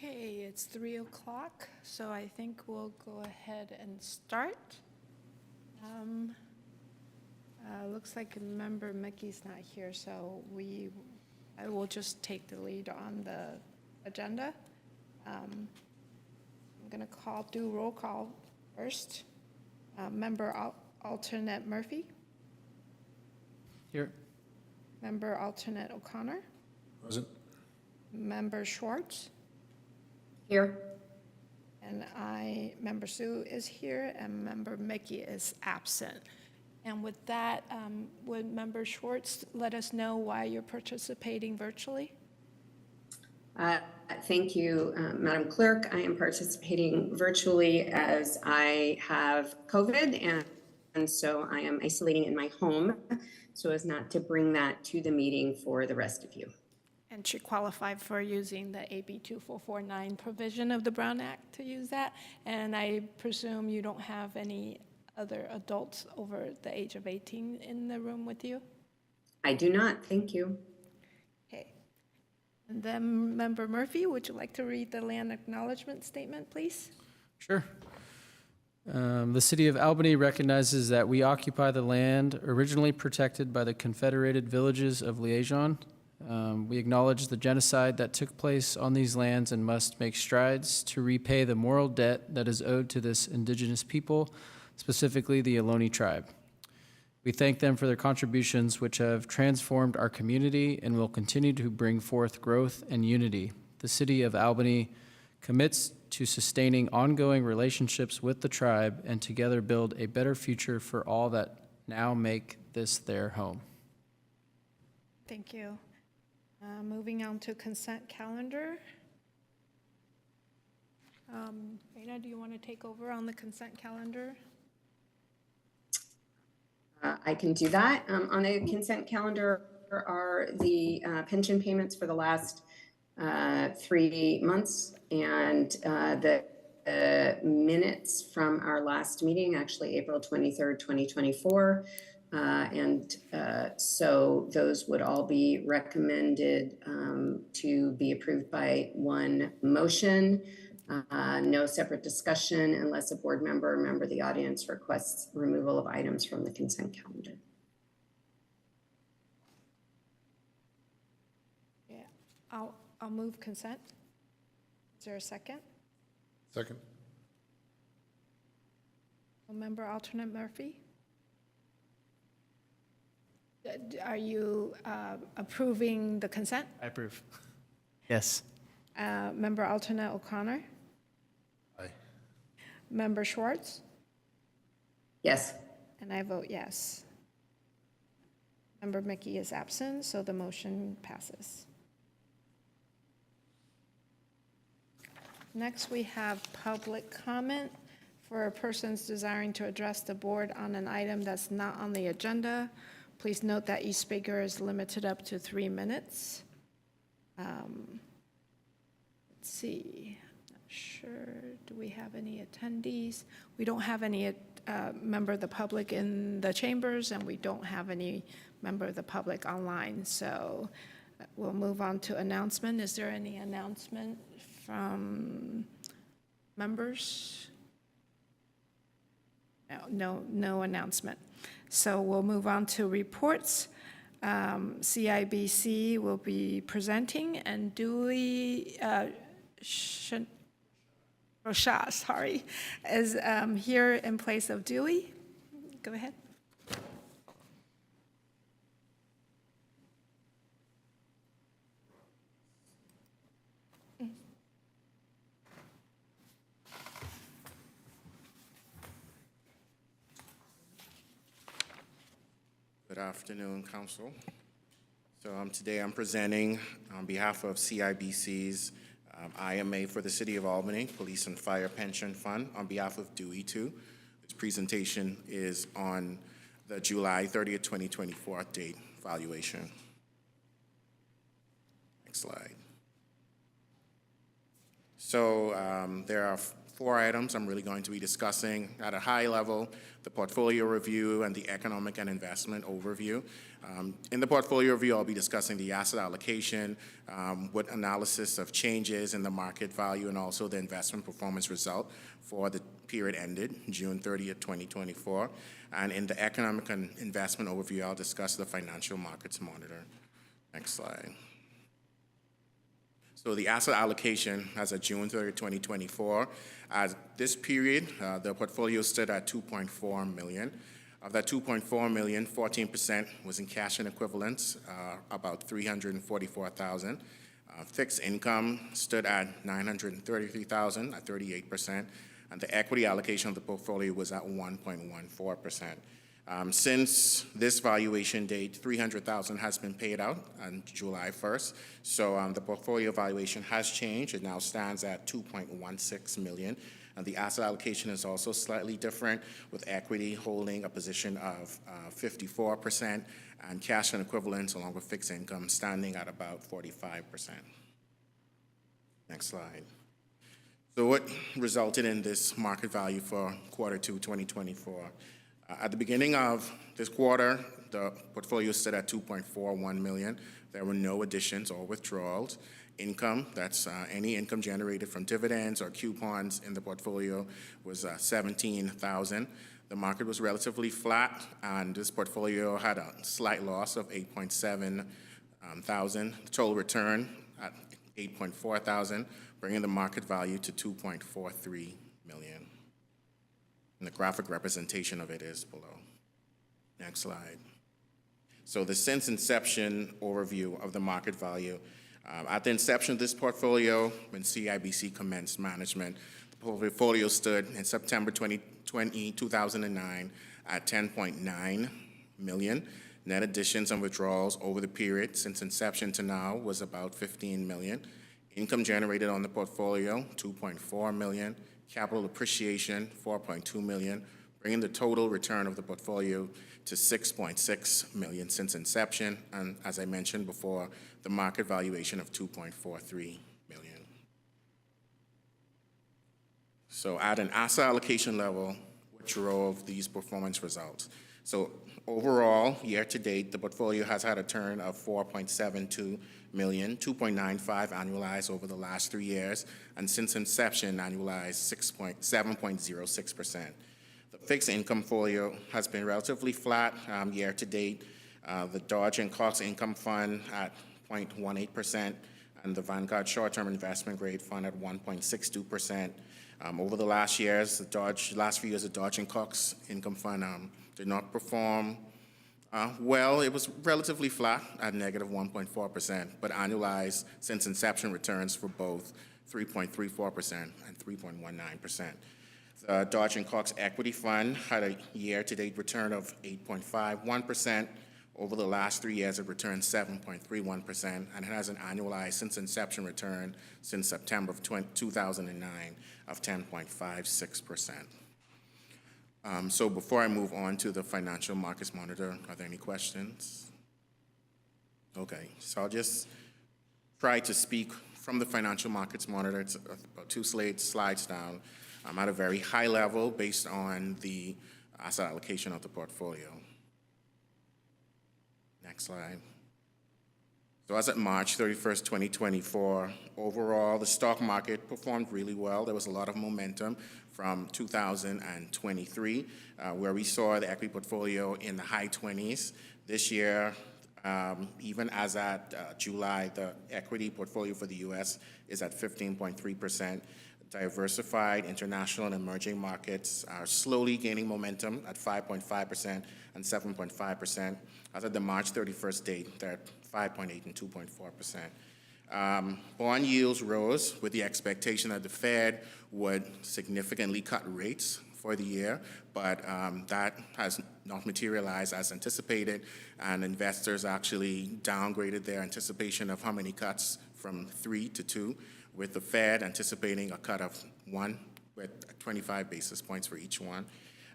Okay, it's 3 o'clock, so I think we'll go ahead and start. Looks like member Mickey's not here, so I will just take the lead on the agenda. I'm going to do roll call first. Member alternate Murphy. Here. Member alternate O'Connor. Present. Member Schwartz. Here. And Member Sue is here, and Member Mickey is absent. And with that, would Member Schwartz let us know why you're participating virtually? Thank you, Madam Clerk. I am participating virtually as I have COVID, and so I am isolating in my home so as not to bring that to the meeting for the rest of you. And she qualified for using the AB 2449 provision of the Brown Act to use that. And I presume you don't have any other adults over the age of 18 in the room with you? I do not. Thank you. Okay. And then Member Murphy, would you like to read the land acknowledgement statement, please? Sure. The City of Albany recognizes that we occupy the land originally protected by the Confederated Villages of Liaison. We acknowledge the genocide that took place on these lands and must make strides to repay the moral debt that is owed to this indigenous people, specifically the Ohlone tribe. We thank them for their contributions, which have transformed our community and will continue to bring forth growth and unity. The City of Albany commits to sustaining ongoing relationships with the tribe and together build a better future for all that now make this their home. Thank you. Moving on to consent calendar. Raina, do you want to take over on the consent calendar? I can do that. On the consent calendar are the pension payments for the last 3 months and the minutes from our last meeting, actually April 23rd, 2024. So those would all be recommended to be approved by one motion. No separate discussion unless a board member or member of the audience requests removal of items from the consent calendar. Yeah, I'll move consent. Is there a second? Second. Member alternate Murphy? Are you approving the consent? I approve. Yes. Member alternate O'Connor? Aye. Member Schwartz? Yes. And I vote yes. Member Mickey is absent, so the motion passes. Next, we have public comment for persons desiring to address the board on an item that's not on the agenda. Please note that each speaker is limited up to 3 minutes. Let's see, not sure, do we have any attendees? We don't have any member of the public in the chambers, and we don't have any member of the public online. So we'll move on to announcement. Is there any announcement from members? No announcement. So we'll move on to reports. CIBC will be presenting, and Dewey Rocha, sorry, is here in place of Dewey. Go ahead. Good afternoon, Council. So today I'm presenting on behalf of CIBC's IMA for the City of Albany, Police and Fire Pension Fund, on behalf of Dewey 2. This presentation is on the July 30th, 2024 date valuation. Next slide. So there are 4 items. I'm really going to be discussing at a high level the portfolio review and the economic and investment overview. In the portfolio review, I'll be discussing the asset allocation with analysis of changes in the market value and also the investment performance result for the period ended June 30th, 2024. And in the economic and investment overview, I'll discuss the financial markets monitor. Next slide. So the asset allocation as of June 30, 2024, at this period, the portfolio stood at $2.4 million. Of that $2.4 million, 14% was in cash and equivalents, about $344,000. Fixed income stood at $933,000 at 38%, and the equity allocation of the portfolio was at 1.14%. Since this valuation date, $300,000 has been paid out on July 1st. So the portfolio valuation has changed. It now stands at $2.16 million. And the asset allocation is also slightly different, with equity holding a position of 54% and cash and equivalents along with fixed income standing at about 45%. Next slide. So what resulted in this market value for quarter 2, 2024? At the beginning of this quarter, the portfolio stood at $2.41 million. There were no additions or withdrawals. Income, that's any income generated from dividends or coupons in the portfolio, was $17,000. The market was relatively flat, and this portfolio had a slight loss of $8.7 thousand. The total return at $8.4 thousand, bringing the market value to $2.43 million. And the graphic representation of it is below. Next slide. So the since inception overview of the market value. At the inception of this portfolio, when CIBC commenced management, the portfolio stood in September 2009 at $10.9 million. Net additions and withdrawals over the period since inception to now was about $15 million. Income generated on the portfolio, $2.4 million. Capital appreciation, $4.2 million, bringing the total return of the portfolio to $6.6 million since inception, and as I mentioned before, the market valuation of $2.43 million. So at an asset allocation level, what drove these performance results? So overall, year to date, the portfolio has had a turn of 4.72 million, 2.95 annualized over the last 3 years, and since inception, annualized 7.06%. The fixed income portfolio has been relatively flat year to date. The Dodge and Cox Income Fund at 0.18%, and the Vanguard Short-Term Investment Grade Fund at 1.62%. Over the last few years, the Dodge and Cox Income Fund did not perform well. It was relatively flat at negative 1.4%, but annualized since inception returns for both 3.34% and 3.19%. The Dodge and Cox Equity Fund had a year-to-date return of 8.51%. Over the last 3 years, it returned 7.31%, and it has an annualized since inception return since September of 2009 of 10.56%. So before I move on to the financial markets monitor, are there any questions? Okay, so I'll just try to speak from the financial markets monitor. It's about 2 slides down. At a very high level based on the asset allocation of the portfolio. Next slide. So as of March 31st, 2024, overall, the stock market performed really well. There was a lot of momentum from 2023, where we saw the equity portfolio in the high 20s. This year, even as at July, the equity portfolio for the U.S. is at 15.3%. Diversified international and emerging markets are slowly gaining momentum at 5.5% and 7.5%. As of the March 31st date, they're at 5.8 and 2.4%. Bond yields rose with the expectation that the Fed would significantly cut rates for the year, but that has not materialized as anticipated, and investors actually downgraded their anticipation of how many cuts from 3 to 2, with the Fed anticipating a cut of 1 with 25 basis points for each one.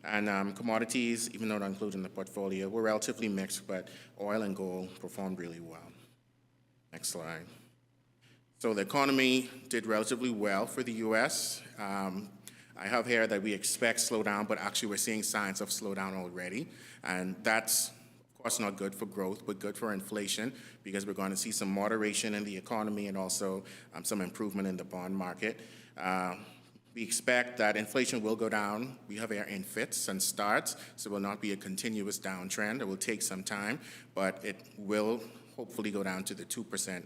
And commodities, even though not included in the portfolio, were relatively mixed, but oil and gold performed really well. Next slide. So the economy did relatively well for the U.S. I have here that we expect slowdown, but actually we're seeing signs of slowdown already. And that's, of course, not good for growth, but good for inflation, because we're going to see some moderation in the economy and also some improvement in the bond market. We expect that inflation will go down. We have here in fits and starts, so it will not be a continuous downtrend. It will take some time, but it will hopefully go down to the 2%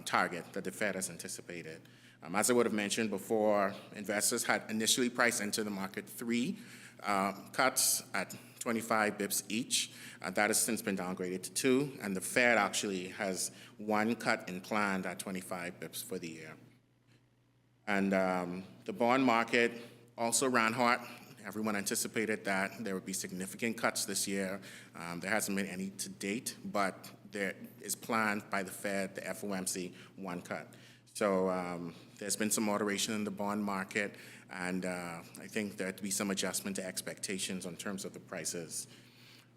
target that the Fed has anticipated. As I would have mentioned before, investors had initially priced into the market 3 cuts at 25 bips each. That has since been downgraded to 2, and the Fed actually has 1 cut in planned at 25 bips for the year. And the bond market also ran hot. Everyone anticipated that there would be significant cuts this year. There hasn't been any to date, but there is planned by the Fed, the FOMC, 1 cut. So there's been some moderation in the bond market, and I think there to be some adjustment to expectations in terms of the prices.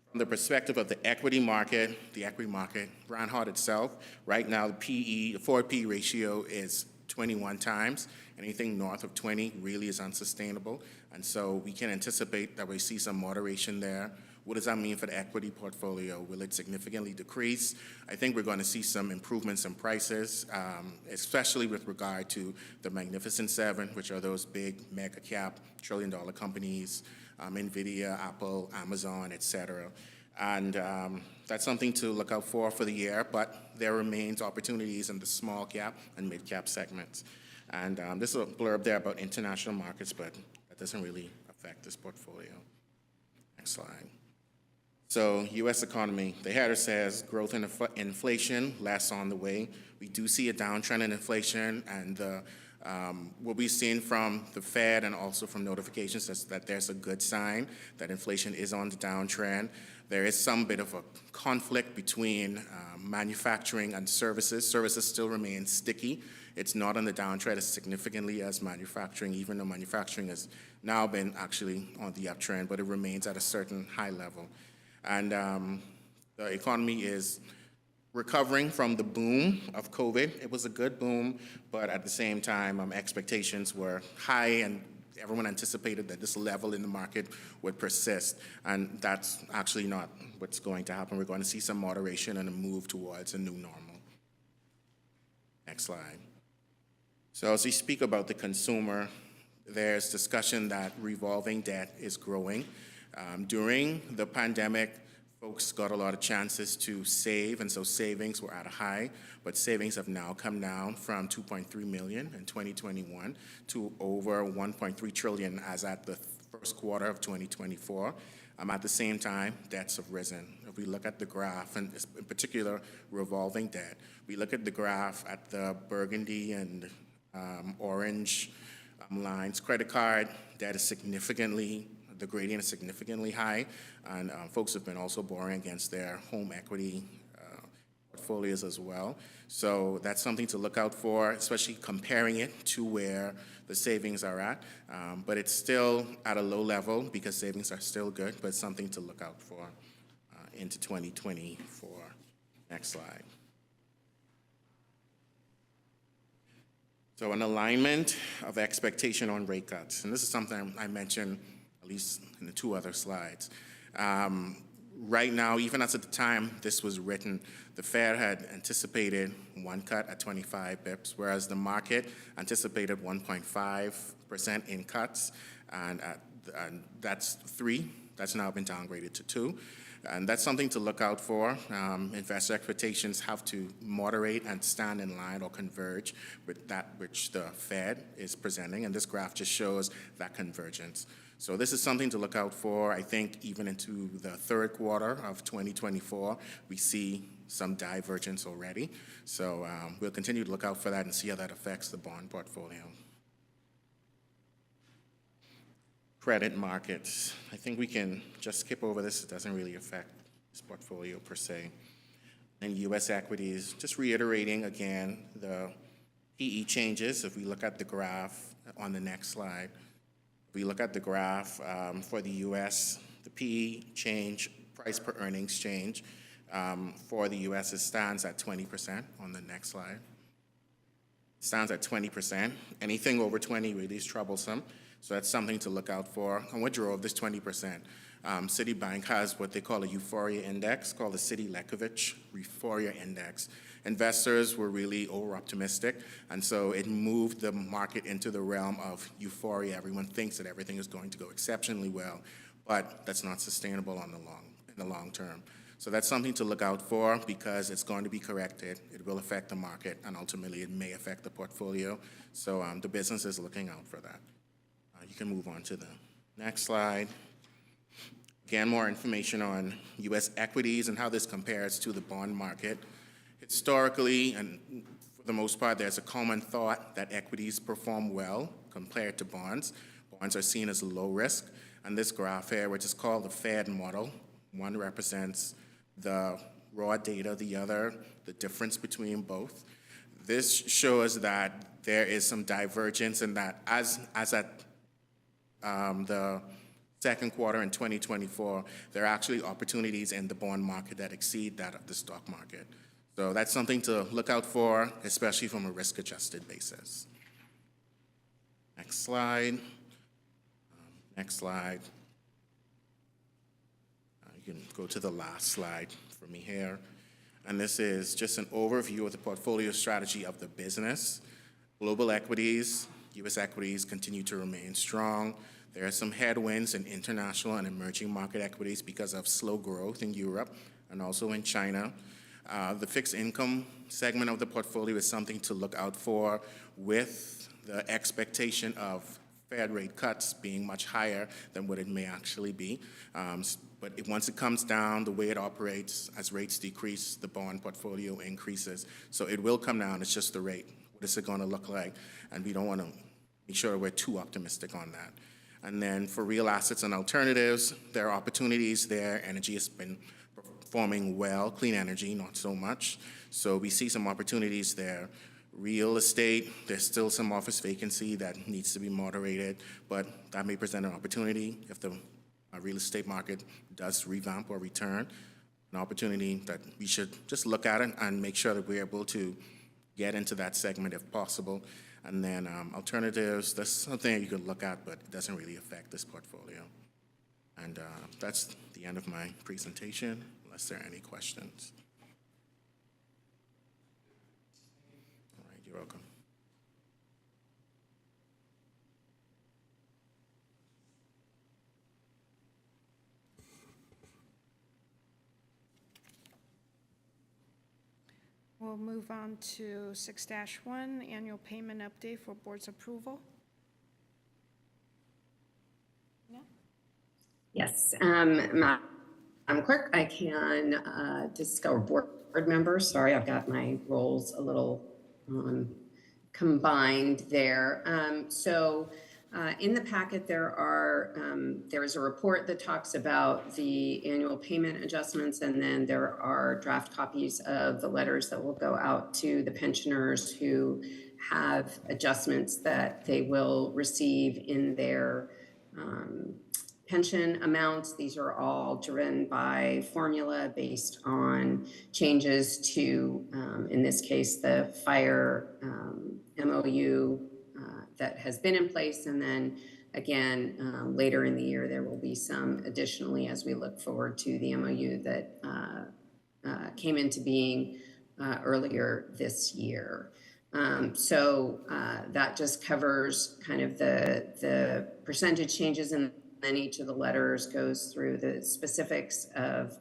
From the perspective of the equity market ran hot itself. Right now, the forward PE ratio is 21 times. Anything north of 20 really is unsustainable, and so we can anticipate that we see some moderation there. What does that mean for the equity portfolio? Will it significantly decrease? I think we're going to see some improvements in prices, especially with regard to the Magnificent Seven, which are those big mega cap trillion-dollar companies, NVIDIA, Apple, Amazon, et cetera. And that's something to look out for the year, but there remains opportunities in the small cap and mid cap segments. And this is a blurb there about international markets, but that doesn't really affect this portfolio. Next slide. So U.S. economy, the header says growth in inflation, less on the way. We do see a downtrend in inflation, and what we've seen from the Fed and also from notifications is that there's a good sign that inflation is on the downtrend. There is some bit of a conflict between manufacturing and services. Services still remain sticky. It's not on the downtrend as significantly as manufacturing, even though manufacturing has now been actually on the uptrend, but it remains at a certain high level. And the economy is recovering from the boom of COVID. It was a good boom, but at the same time, expectations were high, and everyone anticipated that this level in the market would persist, and that's actually not what's going to happen. We're going to see some moderation and a move towards a new normal. Next slide. So as we speak about the consumer, there's discussion that revolving debt is growing. During the pandemic, folks got a lot of chances to save, and so savings were at a high, but savings have now come down from 2.3 million in 2021 to over 1.3 trillion as at the first quarter of 2024. At the same time, debts have risen. If we look at the graph, and in particular revolving debt, we look at the graph at the burgundy and orange lines. Credit card debt is significantly, the gradient is significantly high, and folks have been also borrowing against their home equity portfolios as well. So that's something to look out for, especially comparing it to where the savings are at. But it's still at a low level because savings are still good, but it's something to look out for into 2024. Next slide. So an alignment of expectation on rate cuts. And this is something I mentioned at least in the 2 other slides. Right now, even as at the time this was written, the Fed had anticipated 1 cut at 25 bips, whereas the market anticipated 1.5% in cuts, and that's 3. That's now been downgraded to 2. And that's something to look out for. Investor expectations have to moderate and stand in line or converge with that which the Fed is presenting, and this graph just shows that convergence. So this is something to look out for. I think even into the 3rd quarter of 2024, we see some divergence already. So we'll continue to look out for that and see how that affects the bond portfolio. Credit markets. I think we can just skip over this. It doesn't really affect this portfolio per se. And U.S. equities, just reiterating again the PE changes. If we look at the graph on the next slide, if we look at the graph for the U.S., the PE change, price per earnings change for the U.S. it stands at 20% on the next slide. It stands at 20%. Anything over 20 really is troublesome. So that's something to look out for. And what drove this 20%? Citibank has what they call a euphoria index called the Citi Lekovich Euphoria Index. Investors were really over-optimistic, and so it moved the market into the realm of euphoria. Everyone thinks that everything is going to go exceptionally well, but that's not sustainable in the long term. So that's something to look out for because it's going to be corrected. It will affect the market, and ultimately it may affect the portfolio. So the business is looking out for that. You can move on to the next slide. Again, more information on U.S. equities and how this compares to the bond market. Historically, and for the most part, there's a common thought that equities perform well compared to bonds. Bonds are seen as low risk. And this graph here, which is called the Fed model, one represents the raw data, the other, the difference between both. This shows that there is some divergence in that as at the second quarter in 2024, there are actually opportunities in the bond market that exceed that of the stock market. So that's something to look out for, especially from a risk-adjusted basis. Next slide. Next slide. You can go to the last slide for me here. And this is just an overview of the portfolio strategy of the business. Global equities, U.S. equities continue to remain strong. There are some headwinds in international and emerging market equities because of slow growth in Europe and also in China. The fixed income segment of the portfolio is something to look out for with the expectation of Fed rate cuts being much higher than what it may actually be. But once it comes down, the way it operates, as rates decrease, the bond portfolio increases. So it will come down, it's just the rate. What is it going to look like? And we don't want to make sure we're too optimistic on that. And then for real assets and alternatives, there are opportunities there. Energy has been performing well, clean energy, not so much. So we see some opportunities there. Real estate, there's still some office vacancy that needs to be moderated, but that may present an opportunity if the real estate market does revamp or return, an opportunity that we should just look at it and make sure that we're able to get into that segment if possible. And then alternatives, that's something you could look at, but it doesn't really affect this portfolio. And that's the end of my presentation, unless there are any questions. All right, you're welcome. We'll move on to 6-1, annual payment update for board's approval. Yes, Madam Clerk, I can discuss board members. Sorry, I've got my roles a little combined there. In the packet, there is a report that talks about the annual payment adjustments, and then there are draft copies of the letters that will go out to the pensioners who have adjustments that they will receive in their pension amounts. These are all driven by formula based on changes to, in this case, the fire MOU that has been in place. And then again, later in the year, there will be some additionally as we look forward to the MOU that came into being earlier this year. That just covers kind of the percentage changes, and then each of the letters goes through the specifics of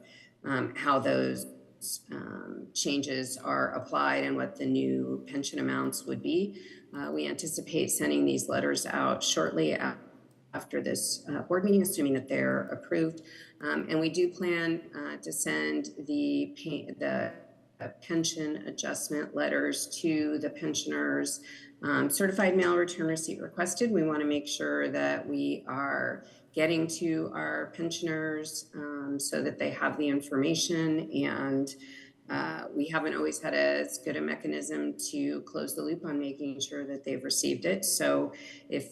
how those changes are applied and what the new pension amounts would be. We anticipate sending these letters out shortly after this board meeting, assuming that they're approved. And we do plan to send the pension adjustment letters to the pensioners. Certified mail return receipt requested. We want to make sure that we are getting to our pensioners so that they have the information, and we haven't always had as good a mechanism to close the loop on making sure that they've received it. So if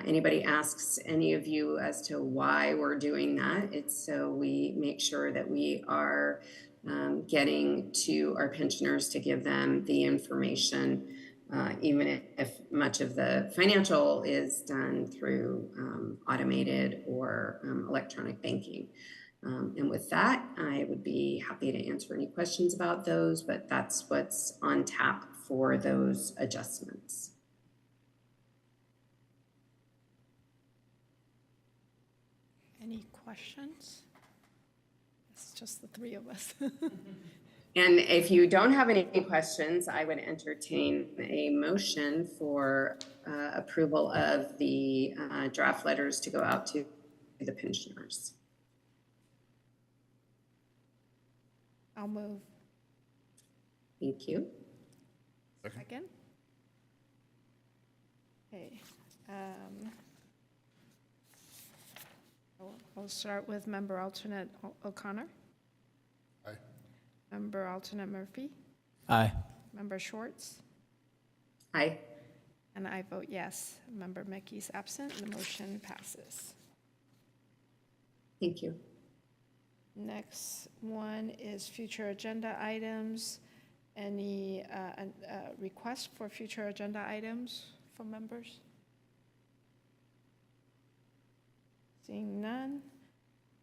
anybody asks any of you as to why we're doing that, it's so we make sure that we are getting to our pensioners to give them the information even if much of the financial is done through automated or electronic banking. And with that, I would be happy to answer any questions about those, but that's what's on tap for those adjustments. Any questions? It's just the three of us. And if you don't have any questions, I would entertain a motion for approval of the draft letters to go out to the pensioners. I'll move. Thank you. Second? Okay. We'll start with Member Alternate O'Connor, Aye. Member Alternate Murphy, Aye. Member Schwartz, Aye. and I vote yes. Member Mickey's absent, the motion passes. Thank you. Next one is future agenda items. Any requests for future agenda items from members? Seeing none.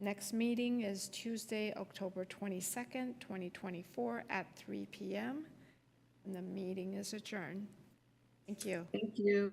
Next meeting is Tuesday, October 22nd, 2024 at 3 p.m. And the meeting is adjourned. Thank you. Thank you.